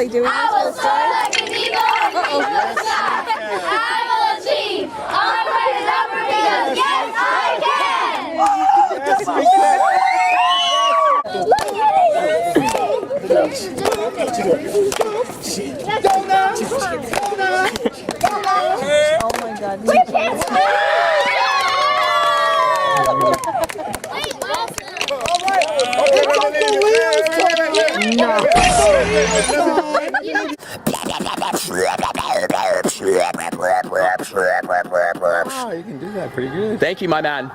like doing this? I will soar like an eagle and reach for the sky. I will achieve onward and upward because yes, I can! Yes, we can. Oh my God. Wow, you can do that pretty good. Thank you, my man.